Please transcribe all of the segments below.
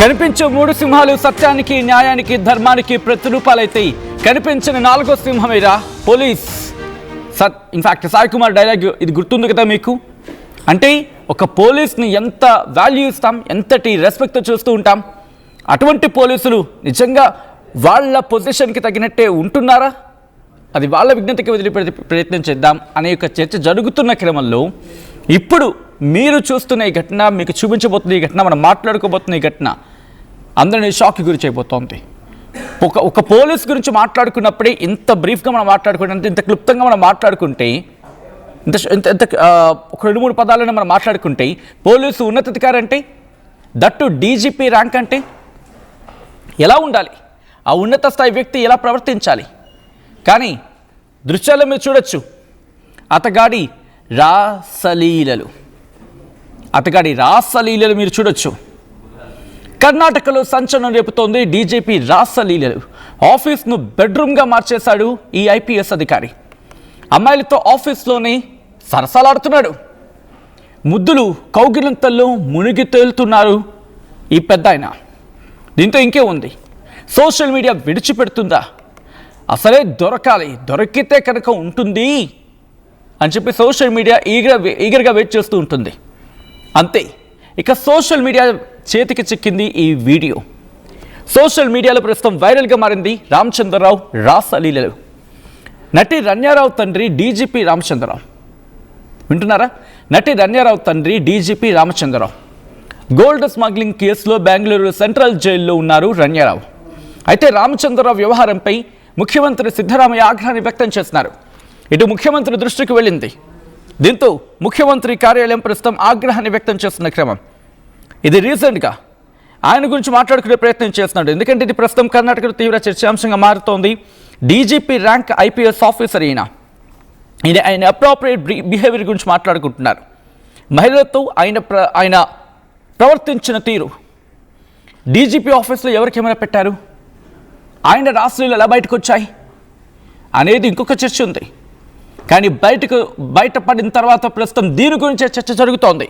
కనిపించే మూడు సింహాలు సత్యానికి, న్యాయానికి, ధర్మానికి ప్రతిరూపాలైతే కనిపించిన నాలుగో సింహమేరా police. In fact Sai Kumar dialogue ఇది గుర్తుంది కదా మీకు. అంటే ఒక పోలీస్ని ఎంత వాల్యూ ఇస్తాం, ఎంతటి రెస్పెక్ట్ చూస్తూ ఉంటాం. అటువంటి పోలీసులు నిజంగా వాళ్ళ పొజిషన్కి తగినట్టే ఉంటున్నారా? అది వాళ్ళ విజ్ఞతకి వదిలిపెడితే ప్రయత్నం చేద్దాం అనే ఒక చర్చ జరుగుతున్న క్రమంలో ఇప్పుడు మీరు చూస్తున్న ఈ ఘటన, మీకు చూపించబోతున్న ఈ ఘటన, మనం మాట్లాడుకోబోతున్న ఈ ఘటన అందరినీ షాక్కి గురి చేయబోతోంది. ఒక పోలీస్ గురించి మాట్లాడుకున్నప్పుడే ఇంత బ్రీఫ్గా మనం మాట్లాడుకుంటే, ఇంత క్లుప్తంగా మనం మాట్లాడుకుంటే, ఒక 2-3 పదాలను మనం మాట్లాడుకుంటే, పోలీసు ఉన్నతాధికారి అంటే, దట్టు డీజీపీ ర్యాంక్ అంటే ఎలా ఉండాలి, ఆ ఉన్నత స్థాయి వ్యక్తి ఎలా ప్రవర్తించాలి. కానీ దృశ్యాల్లో మీరు చూడొచ్చు అతగాడి రాసలీలలు మీరు చూడొచ్చు. కర్ణాటకలో సంచలనం రేపుతోంది డీజీపీ రాసలీలలు. ఆఫీస్ను బెడ్రూమ్గా మార్చేశాడు ఈ ఐపీఎస్ అధికారి. అమ్మాయిలతో ఆఫీస్లోనే సరసాలాడుతున్నాడు. ముద్దులు కౌగిలింతల్లో మునిగి తేలుతున్నారు ఈ పెద్ద ఆయన. దీంతో ఇంకే ఉంది, సోషల్ మీడియా విడిచిపెడుతుందా? అసలే దొరకాలి, దొరికితే కనుక ఉంటుంది అని చెప్పి సోషల్ మీడియా ఈగర్గా వెయిట్ చేస్తూ ఉంటుంది. అంతే, ఇక సోషల్ మీడియా చేతికి చిక్కింది ఈ వీడియో. సోషల్ మీడియాలో ప్రస్తుతం వైరల్గా మారింది రామచంద్రరావు రాసలీలలు. నటి రణ్యారావు తండ్రి డీజీపీ రామచంద్రరావు. వింటున్నారా? నటి రణ్యారావు తండ్రి డీజీపీ రామచంద్రరావు గోల్డ్ స్మగ్లింగ్ కేసులో బెంగళూరు సెంట్రల్ జైల్లో ఉన్నారు రణ్యారావు. అయితే రామచంద్రరావు వ్యవహారంపై ముఖ్యమంత్రి సిద్ధరామయ్య ఆగ్రహాన్ని వ్యక్తం చేస్తున్నారు. ఇటు ముఖ్యమంత్రి దృష్టికి వెళ్ళింది. దీంతో ముఖ్యమంత్రి కార్యాలయం ప్రస్తుతం ఆగ్రహాన్ని వ్యక్తం చేస్తున్న క్రమం ఇది. రీసెంట్గా ఆయన గురించి మాట్లాడుకునే ప్రయత్నం చేస్తున్నాడు. ఎందుకంటే ఇది ప్రస్తుతం కర్ణాటకలో తీవ్ర చర్చాంశంగా మారుతోంది. డీజీపీ ర్యాంక్ ఐపీఎస్ ఆఫీసర్ ఆయన అప్రోప్రియేట్ బిహేవియర్ గురించి మాట్లాడుకుంటున్నారు. మహిళలతో ఆయన ప్రవర్తించిన తీరు, డీజీపీ ఆఫీస్లో ఎవరు కెమెరా పెట్టారు, ఆయన రాష్ట్రాలు ఎలా బయటకు వచ్చాయి అనేది ఇంకొక చర్చ ఉంది. కానీ బయటపడిన తర్వాత ప్రస్తుతం దీని గురించే చర్చ జరుగుతోంది.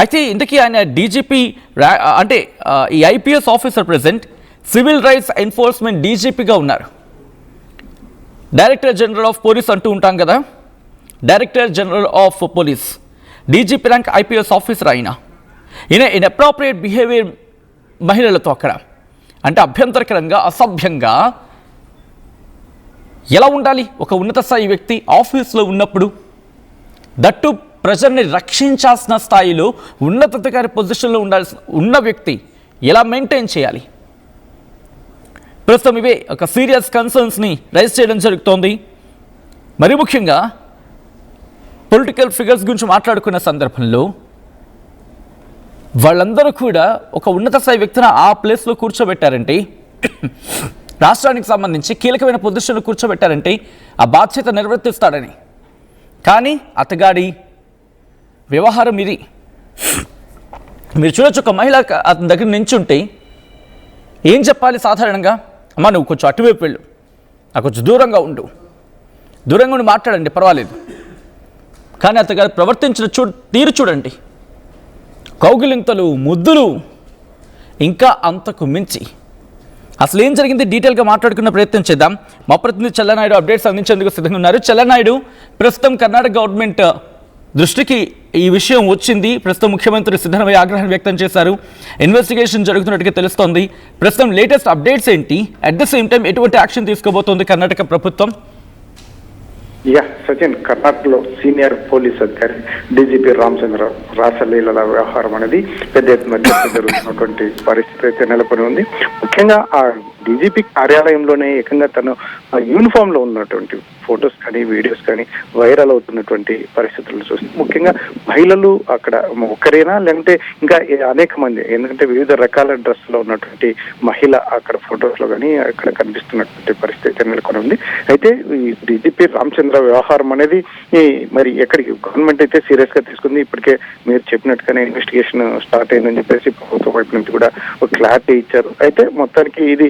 అయితే ఇంతకీ ఆయన డీజీపీ అంటే ఈ IPS officer present civil rights enforcement డీజీపీగా ఉన్నారు. డైరెక్టర్ జనరల్ ఆఫ్ పోలీస్ అంటూ ఉంటాం కదా, director general of police, DGP rank IPS officer ఈయన ఇన్అప్రోప్రియేట్ బిహేవియర్ మహిళలతో అక్కడ అంటే అభ్యంతరకరంగా, అసభ్యంగా ఎలా ఉండాలి ఒక ఉన్నత స్థాయి వ్యక్తి ఆఫీస్లో ఉన్నప్పుడు, దట్టు ప్రజల్ని రక్షించాల్సిన స్థాయిలో ఉన్నతాధికారి పొజిషన్లో ఉన్న వ్యక్తి ఎలా మెయింటైన్ చేయాలి? ప్రస్తుతం ఇవే ఒక సీరియస్ కన్సర్న్స్ని రైజ్ చేయడం జరుగుతోంది. మరి ముఖ్యంగా పొలిటికల్ ఫిగర్స్ గురించి మాట్లాడుకున్న సందర్భంలో వాళ్ళందరూ కూడా ఒక ఉన్నత స్థాయి వ్యక్తిని ఆ ప్లేస్లో కూర్చోబెట్టారంటే, రాష్ట్రానికి సంబంధించి కీలకమైన పొజిషన్లో కూర్చోబెట్టారంటే ఆ బాధ్యత నిర్వర్తిస్తాడని. కానీ అతగాడి వ్యవహారం ఇది. మీరు చూడొచ్చు, ఒక మహిళ అతని దగ్గర నించుంటే ఏం చెప్పాలి సాధారణంగా? అమ్మ నువ్వు కొంచెం అటువైపు వెళ్ళు, నాకు కొంచెం దూరంగా ఉండి మాట్లాడండి పర్వాలేదు. కానీ అతగాడు ప్రవర్తించిన తీరు చూడండి, కౌగిలింతలు, ముద్దులు, ఇంకా అంతకు మించి. అసలు ఏం జరిగింది డీటెయిల్గా మాట్లాడుకున్న ప్రయత్నం చేద్దాం. మా ప్రతినిధి చెల్లనాయుడు అప్డేట్స్ అందించేందుకు సిద్ధంగా ఉన్నారు. చెల్లనాయుడు, ప్రస్తుతం కర్ణాటక గవర్నమెంట్ దృష్టికి ఈ విషయం వచ్చింది. ప్రస్తుతం ముఖ్యమంత్రి సిద్ధరామయ్య ఆగ్రహాన్ని వ్యక్తం చేశారు. ఇన్వెస్టిగేషన్ జరుగుతున్నట్టుగా తెలుస్తోంది. ప్రస్తుతం లేటెస్ట్ అప్డేట్స్ ఏంటి? అట్ ద సేమ్ టైం ఎటువంటి యాక్షన్ తీసుకోబోతోంది కర్ణాటక ప్రభుత్వం? సచిన్, కర్ణాటకలో సీనియర్ పోలీస్ అధికారి డీజీపీ రామచంద్రరావు రాసలీలల వ్యవహారం అనేది పెద్ద ఎత్తున జరుగుతున్నటువంటి పరిస్థితి అయితే నెలకొని ఉంది. ముఖ్యంగా ఆ డీజీపీ కార్యాలయంలోనే ఏకంగా తను యూనిఫామ్ లో ఉన్నటువంటి ఫొటోస్ కానీ వీడియోస్ కానీ వైరల్ అవుతున్నటువంటి పరిస్థితులు చూసి, ముఖ్యంగా మహిళలు అక్కడ ఒక్కరేనా లేదంటే ఇంకా అనేక మంది, ఎందుకంటే వివిధ రకాల డ్రెస్ లో ఉన్నటువంటి మహిళ అక్కడ ఫొటోస్ లో కానీ అక్కడ కనిపిస్తున్నటువంటి పరిస్థితి నెలకొని ఉంది. అయితే ఈ డీజీపీ రామచంద్ర వ్యవహారం అనేది మరి ఎక్కడికి గవర్నమెంట్ అయితే సీరియస్ గా తీసుకుంది. ఇప్పటికే మీరు చెప్పినట్టుగానే ఇన్వెస్టిగేషన్ స్టార్ట్ అయిందని చెప్పేసి ప్రభుత్వం వైపు నుంచి కూడా ఒక క్లారిటీ ఇచ్చారు. అయితే మొత్తానికి ఇది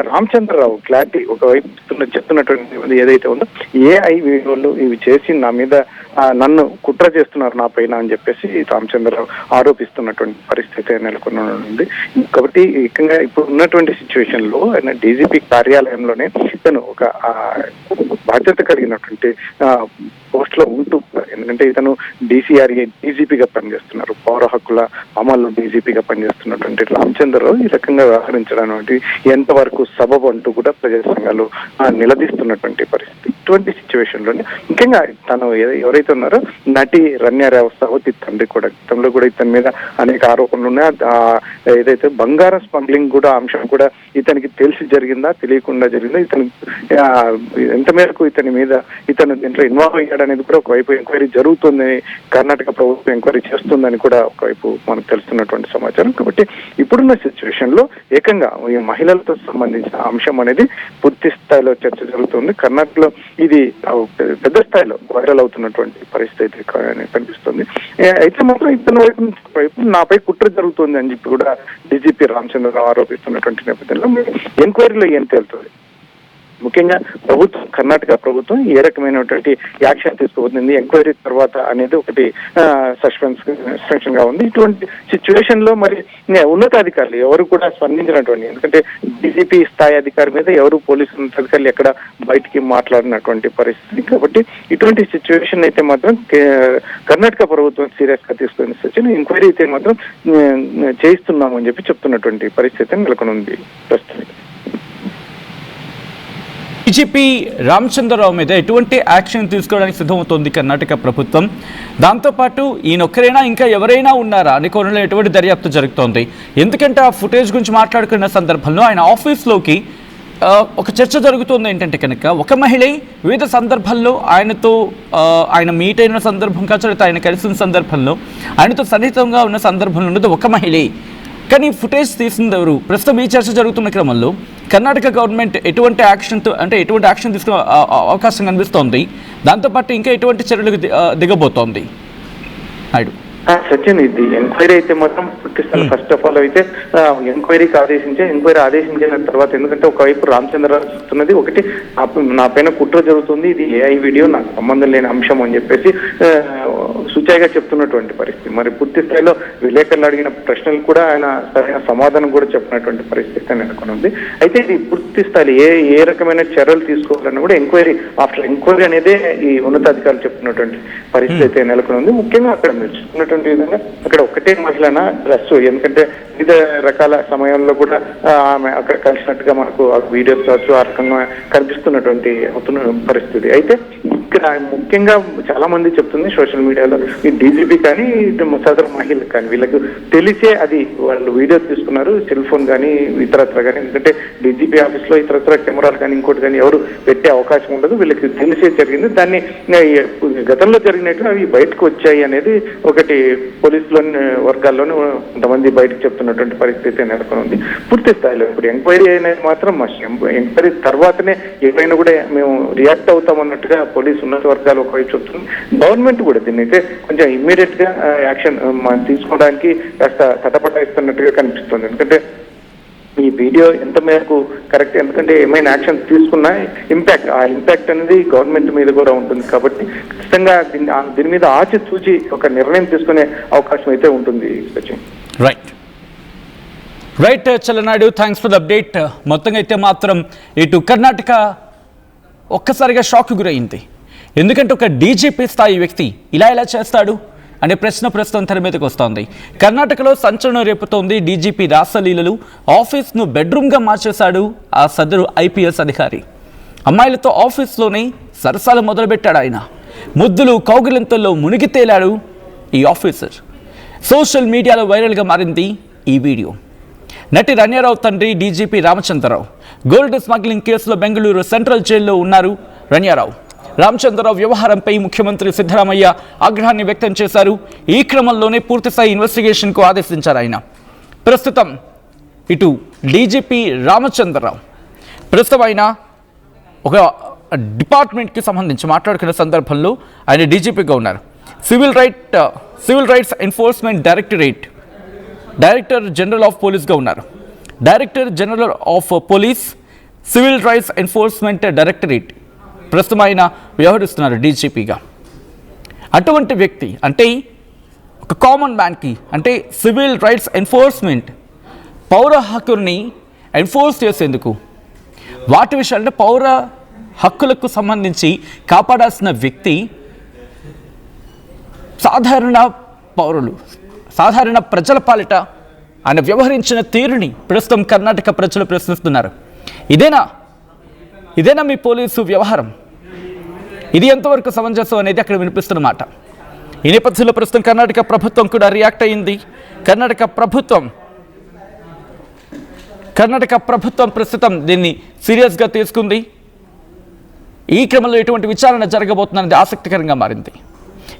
రామచంద్రరావు క్లారిటీ ఒకవైపు చెప్తున్నటువంటి ఏదైతే ఉందో ఏఐ వీడియోలు ఇవి చేసి నా మీద నన్ను కుట్ర చేస్తున్నారు నా పైన అని చెప్పేసి రామచంద్రరావు ఆరోపిస్తున్నటువంటి పరిస్థితి నెలకొని ఉంది. కాబట్టి ఏకంగా ఇప్పుడు ఉన్నటువంటి సిచ్యువేషన్ లో ఆయన డీజీపీ కార్యాలయంలోనే ఇతను ఒక బాధ్యత కలిగినటువంటి పోస్ట్ లో ఉంటూ, ఎందుకంటే ఇతను DCRA డీజీపీగా పనిచేస్తున్నారు, పౌర హక్కుల అమలు డీజీపీగా పనిచేస్తున్నటువంటి రామచంద్రరావు ఈ రకంగా వ్యవహరించడం అనేది ఎంతవరకు సబబు అంటూ కూడా ప్రజా సంఘాలు నిలదీస్తున్నటువంటి పరిస్థితి. ఇటువంటి సిచ్యువేషన్ లోనే ముఖ్యంగా తను ఎవరైతే ఉన్నారో నటి రన్యారావు సవతి తండ్రి కూడా గతంలో కూడా ఇతని మీద అనేక ఆరోపణలు ఉన్నాయి. ఏదైతే బంగారం స్మగ్లింగ్ కూడా అంశం కూడా ఇతనికి తెలిసి జరిగిందా తెలియకుండా జరిగిందా, ఇతను ఎంత మేరకు ఇతను దీంట్లో ఇన్వాల్వ్ అయ్యాడు అనేది కూడా ఒకవైపు ఎంక్వైరీ జరుగుతుంది, కర్ణాటక ప్రభుత్వం ఎంక్వైరీ చేస్తుందని కూడా ఒకవైపు మనకు తెలుస్తున్నటువంటి సమాచారం. కాబట్టి ఇప్పుడున్న సిచ్యువేషన్ లో ఏకంగా ఈ మహిళలతో సంబంధించిన అంశం అనేది పూర్తి స్థాయిలో చర్చ జరుగుతుంది. కర్ణాటకలో ఇది పెద్ద స్థాయిలో వైరల్ అవుతున్నటువంటి పరిస్థితి కనిపిస్తుంది. అయితే మాత్రం ఇతని వైపు నాపై కుట్ర జరుగుతుంది అని చెప్పి కూడా డీజీపీ రామచంద్రరావు ఆరోపిస్తున్నటువంటి నేపథ్యంలో ఎంక్వైరీలో ఏం తేలుతుంది, ముఖ్యంగా ప్రభుత్వం కర్ణాటక ప్రభుత్వం ఏ రకమైనటువంటి యాక్షన్ తీసుకోబోతుంది ఎంక్వైరీ తర్వాత అనేది ఒకటి సస్పెన్షన్ గా ఉంది. ఇటువంటి సిచ్యువేషన్ లో మరి ఉన్నతాధికారులు ఎవరు కూడా స్పందించినటువంటి, ఎందుకంటే డీజీపీ స్థాయి అధికారి మీద ఎవరు పోలీసు ఉన్నతాధికారులు ఎక్కడ బయటికి మాట్లాడినటువంటి పరిస్థితి. కాబట్టి ఇటువంటి సిచ్యువేషన్ అయితే మాత్రం కర్ణాటక ప్రభుత్వం సీరియస్ గా తీసుకునే సిచ్యువేషన్, ఎంక్వైరీ అయితే మాత్రం చేయిస్తున్నామని చెప్పి చెప్తున్నటువంటి పరిస్థితి నెలకొని ఉంది ప్రస్తుతం. డీజీపీ రామచంద్రరావు మీద ఎటువంటి యాక్షన్ తీసుకోవడానికి సిద్ధమవుతోంది కర్ణాటక ప్రభుత్వం? దాంతోపాటు ఈయనొక్కరైనా ఇంకా ఎవరైనా ఉన్నారా అని కోణంలో ఎటువంటి దర్యాప్తు జరుగుతోంది? ఎందుకంటే ఆ ఫుటేజ్ గురించి మాట్లాడుకున్న సందర్భంలో ఆయన ఆఫీస్లోకి ఒక చర్చ జరుగుతుంది. ఏంటంటే కనుక ఒక మహిళ వివిధ సందర్భాల్లో ఆయన మీట్ అయిన సందర్భం కావచ్చు, ఆయన కలిసిన సందర్భంలో ఆయనతో సన్నిహితంగా ఉన్న సందర్భంలో ఉన్నది ఒక మహిళే. కానీ ఫుటేజ్ తీసింది ఎవరు? ప్రస్తుతం ఈ చర్చ జరుగుతున్న క్రమంలో కర్ణాటక గవర్నమెంట్ ఎటువంటి యాక్షన్ తీసుకునే అవకాశం కనిపిస్తోంది? దాంతోపాటు ఇంకా ఎటువంటి చర్యలకు దిగబోతోంది నాయుడు? సచిన్, ఇది ఎంక్వైరీ అయితే మాత్రం పూర్తిస్థాయి ఫస్ట్ ఆఫ్ ఆల్ అయితే ఎంక్వైరీ ఆదేశించిన తర్వాత, ఎందుకంటే ఒకవైపు రామచంద్రరావు చెప్తున్నది ఒకటి, నా పైన కుట్ర జరుగుతుంది, ఇది AI వీడియో, నాకు సంబంధం లేని అంశం అని చెప్పేసి సుచాయిగా చెప్తున్నటువంటి పరిస్థితి. మరి పూర్తి స్థాయిలో విలేకరులు అడిగిన ప్రశ్నలు కూడా ఆయన సరైన సమాధానం కూడా చెప్పినటువంటి పరిస్థితి నెలకొని ఉంది. అయితే ఇది పూర్తి స్థాయిలో ఏ రకమైన చర్యలు తీసుకోవాలన్నా కూడా ఆఫ్టర్ ఎంక్వైరీ అనేదే ఈ ఉన్నతాధికారులు చెప్తున్నటువంటి పరిస్థితి అయితే నెలకొని ఉంది. ముఖ్యంగా అక్కడ మీరు చెప్తున్నటువంటి విధంగా అక్కడ ఒకటే మహిళన డ్రెస్, ఎందుకంటే వివిధ రకాల సమయంలో కూడా ఆమె అక్కడ కలిసినట్టుగా మనకు వీడియోస్ కావచ్చు ఆ రకంగా కనిపిస్తున్నటువంటి పరిస్థితి. అయితే ఇక్కడ ముఖ్యంగా చాలా మంది చెప్తుంది సోషల్ మీడియాలో, ఈ డీజీపీ కానీ సదరు మహిళలు కానీ వీళ్ళకు తెలిసే అది వాళ్ళు వీడియో తీసుకున్నారు, సెల్ ఫోన్ కానీ ఇతరత్ర కానీ, ఎందుకంటే డీజీపీ ఆఫీస్ లో ఇతరత్ర కెమెరాలు కానీ ఇంకోటి కానీ ఎవరు పెట్టే అవకాశం ఉండదు, వీళ్ళకి తెలిసే జరిగింది. దాన్ని గతంలో జరిగినట్టు అవి బయటకు వచ్చాయి అనేది ఒకటి పోలీసులోని వర్గాల్లోనే కొంతమంది బయటకు చెప్తున్నటువంటి పరిస్థితి నెలకొని ఉంది. పూర్తి స్థాయిలో ఇప్పుడు ఎంక్వైరీ అనేది మాత్రం ఎంక్వైరీ తర్వాతనే ఏమైనా కూడా మేము రియాక్ట్ అవుతామన్నట్టుగా పోలీసు ఉన్నత వర్గాలు ఒకవైపు చెప్తుంది. గవర్నమెంట్ కూడా దీన్ని అయితే కొంచెం ఇమ్మీడియట్ గా యాక్షన్ తీసుకోవడానికి కాస్త తటపటాయిస్తున్నట్టుగా కనిపిస్తుంది. ఎందుకంటే ఈ వీడియో ఎంత మేరకు కరెక్ట్, ఎందుకంటే ఏమైనా యాక్షన్ తీసుకున్నా ఇంపాక్ట్ అనేది గవర్నమెంట్ మీద కూడా ఉంటుంది. కాబట్టి ఖచ్చితంగా దీని మీద ఆచితూచి ఒక నిర్ణయం తీసుకునే అవకాశం అయితే ఉంటుంది. Right Chalanaidu, thanks for the update. మొత్తంగా అయితే మాత్రం ఇటు కర్ణాటక ఒక్కసారిగా షాక్ గురైంది. ఎందుకంటే ఒక డీజీపీ స్థాయి వ్యక్తి ఇలా ఎలా చేస్తాడు అనే ప్రశ్న ప్రస్తుతం తెర మీదకి వస్తోంది. కర్ణాటకలో సంచలనం రేపుతోంది డీజీపీ రాసలీలలు. ఆఫీస్ను బెడ్రూమ్గా మార్చేశాడు ఆ సదరు IPS అధికారి. అమ్మాయిలతో ఆఫీస్లోనే సరసాలు మొదలుపెట్టాడు ఆయన. ముద్దులు కౌగిలింతల్లో మునిగి తేలాడు ఈ ఆఫీసర్. సోషల్ మీడియాలో వైరల్గా మారింది ఈ వీడియో. నటి రన్యారావు తండ్రి డీజీపీ రామచంద్రరావు గోల్డ్ స్మగ్లింగ్ కేసులో బెంగళూరు సెంట్రల్ జైల్లో ఉన్నారు రన్యారావు. రామచంద్రరావు వ్యవహారంపై ముఖ్యమంత్రి సిద్ధరామయ్య ఆగ్రహాన్ని వ్యక్తం చేశారు. ఈ క్రమంలోనే పూర్తిస్థాయి ఇన్వెస్టిగేషన్కు ఆదేశించారు ఆయన. ప్రస్తుతం ఇటు డీజీపీ రామచంద్రరావు ప్రస్తుతం ఆయన ఒక డిపార్ట్మెంట్కి సంబంధించి మాట్లాడుకునే సందర్భంలో ఆయన డీజీపీగా ఉన్నారు. Civil rights enforcement director general of పోలీస్గా ఉన్నారు. Director general of police, civil rights enforcement directorate ప్రస్తుతం ఆయన వ్యవహరిస్తున్నారు డీజీపీగా. అటువంటి వ్యక్తి అంటే ఒక కామన్ మ్యాన్కి అంటే సివిల్ రైట్స్ ఎన్ఫోర్స్మెంట్ పౌర హక్కుల్ని ఎన్ఫోర్స్ చేసేందుకు వాటి విషయాలంటే పౌర హక్కులకు సంబంధించి కాపాడాల్సిన వ్యక్తి సాధారణ పౌరులు సాధారణ ప్రజల పాలిట ఆయన వ్యవహరించిన తీరుని ప్రస్తుతం కర్ణాటక ప్రజలు ప్రశ్నిస్తున్నారు. ఇదేనా మీ పోలీసు వ్యవహారం? ఇది ఎంతవరకు సమంజసం అనేది అక్కడ వినిపిస్తున్నమాట. ఈ నేపథ్యంలో ప్రస్తుతం కర్ణాటక ప్రభుత్వం కూడా రియాక్ట్ అయ్యింది. కర్ణాటక ప్రభుత్వం ప్రస్తుతం దీన్ని సీరియస్గా తీసుకుంది. ఈ క్రమంలో ఎటువంటి విచారణ జరగబోతుందనేది ఆసక్తికరంగా మారింది.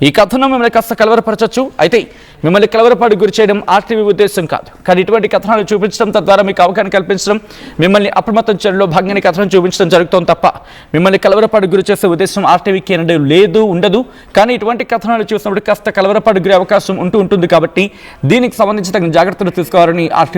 ఈ కథనం మిమ్మల్ని కాస్త కలవరపరచచ్చు, అయితే మిమ్మల్ని కలవరపాటు గురి చేయడం ఆర్టీవీ ఉద్దేశం కాదు. కానీ ఇటువంటి కథనాలు చూపించడం, తద్వారా మీకు అవగాహన కల్పించడం, మిమ్మల్ని అప్రమత్తం చేయడంలో భాగంగా కథనం చూపించడం జరుగుతుంది తప్ప మిమ్మల్ని కలవరపాటు గురి చేసే ఉద్దేశం ఆర్టీవీకి లేదు, ఉండదు. కానీ ఇటువంటి కథనాలు చూసినప్పుడు కాస్త కలవరపాటు గురి అవకాశం ఉంటుంది కాబట్టి దీనికి సంబంధించి తగిన జాగ్రత్తలు తీసుకోవాలని ఆర్టీవీ